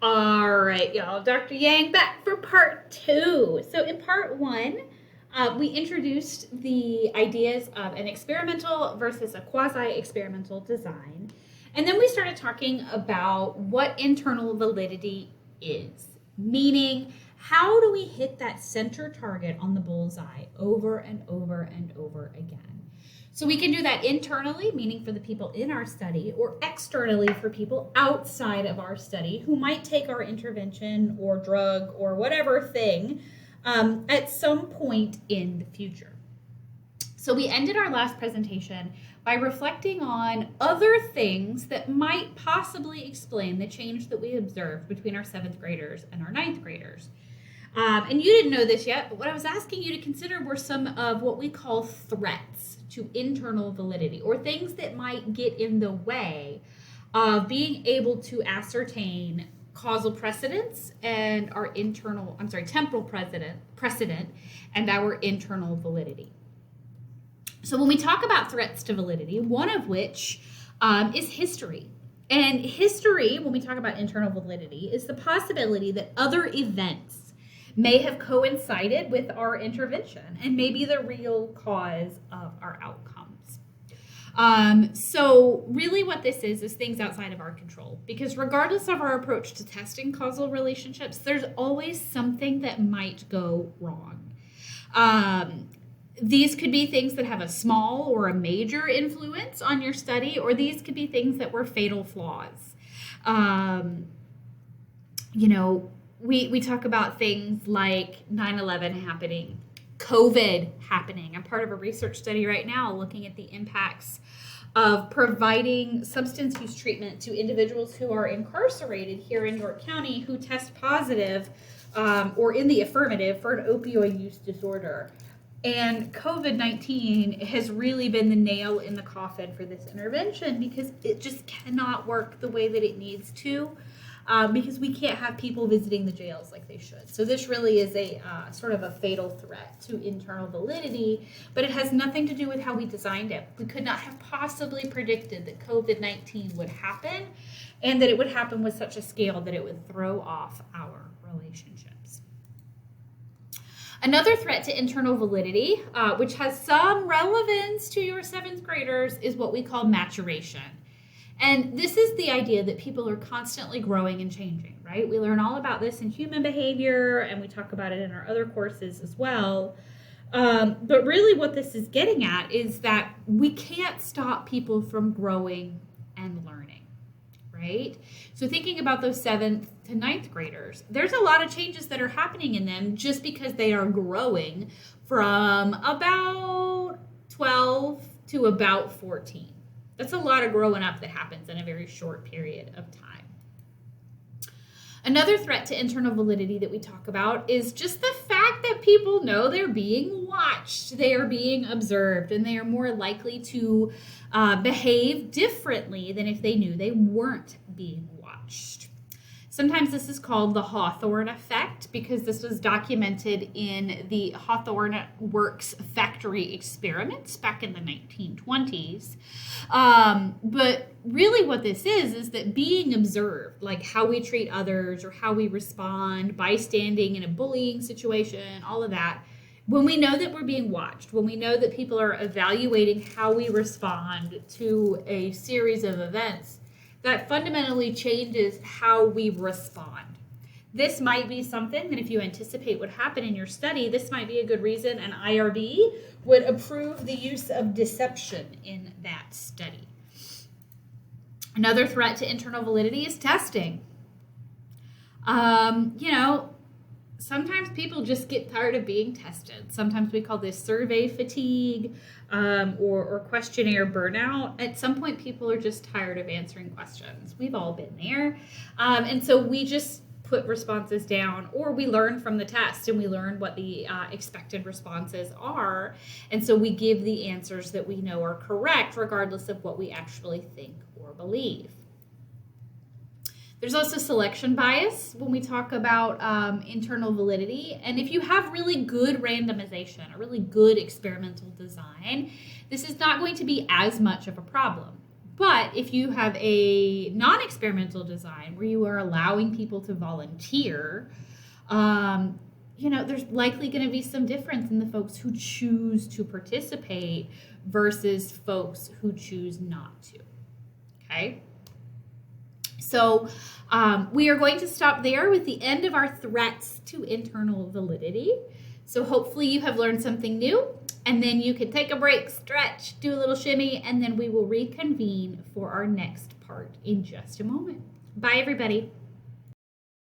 All right, y'all. Dr. Yang back for part two. So, in part one, we introduced the ideas of an experimental versus a quasi experimental design. And then we started talking about what internal validity is, meaning, how do we hit that center target on the bullseye over and over and over again? So we can do that internally, meaning for the people in our study, or externally for people outside of our study who might take our intervention or drug or whatever thing at some point in the future. So we ended our last presentation by reflecting on other things that might possibly explain the change that we observed between our 7th graders and our 9th graders. And you didn't know this yet, but what I was asking you to consider were some of what we call threats to internal validity, or things that might get in the way of being able to ascertain causal precedence and our temporal precedent and our internal validity. So when we talk about threats to validity, one of which is history. And history, when we talk about internal validity, is the possibility that other events may have coincided with our intervention and may be the real cause of our outcomes. So really what this is things outside of our control, because regardless of our approach to testing causal relationships, there's always something that might go wrong. These could be things that have a small or a major influence on your study, or these could be things that were fatal flaws. We talk about things like 9/11 happening, COVID happening. I'm part of a research study right now looking at the impacts of providing substance use treatment to individuals who are incarcerated here in York County who test positive or in the affirmative for an opioid use disorder. And COVID-19 has really been the nail in the coffin for this intervention, because it just cannot work the way that it needs to. Because we can't have people visiting the jails like they should. So this really is a sort of a fatal threat to internal validity, but it has nothing to do with how we designed it. We could not have possibly predicted that COVID-19 would happen, and that it would happen with such a scale that it would throw off our relationships. Another threat to internal validity, which has some relevance to your 7th graders, is what we call maturation. And this is the idea that people are constantly growing and changing, right? We learn all about this in human behavior, and we talk about it in our other courses as well. But really what this is getting at is that we can't stop people from growing and learning, right? So thinking about those 7th to 9th graders, there's a lot of changes that are happening in them just because they are growing from about 12 to about 14. That's a lot of growing up that happens in a very short period of time. Another threat to internal validity that we talk about is just the fact that people know they're being watched, they are being observed, and they are more likely to behave differently than if they knew they weren't being watched. Sometimes this is called the Hawthorne effect, because this was documented in the Hawthorne Works factory experiments back in the 1920s. But really what this is that being observed, like how we treat others or how we respond, bystanding in a bullying situation, all of that, when we know that we're being watched, when we know that people are evaluating how we respond to a series of events, that fundamentally changes how we respond. This might be something that if you anticipate would happen in your study, this might be a good reason an IRB would approve the use of deception in that study. Another threat to internal validity is testing. Sometimes people just get tired of being tested. Sometimes we call this survey fatigue or questionnaire burnout. At some point, people are just tired of answering questions. We've all been there. And so we just put responses down, or we learn from the test and we learn what the expected responses are. And so we give the answers that we know are correct, regardless of what we actually think or believe. There's also selection bias when we talk about internal validity. And if you have really good randomization, a really good experimental design, this is not going to be as much of a problem. But if you have a non-experimental design where you are allowing people to volunteer, there's likely going to be some difference in the folks who choose to participate versus folks who choose not to. Okay? So we are going to stop there with the end of our threats to internal validity. So hopefully you have learned something new, and then you can take a break, stretch, do a little shimmy, and then we will reconvene for our next part in just a moment. Bye, everybody.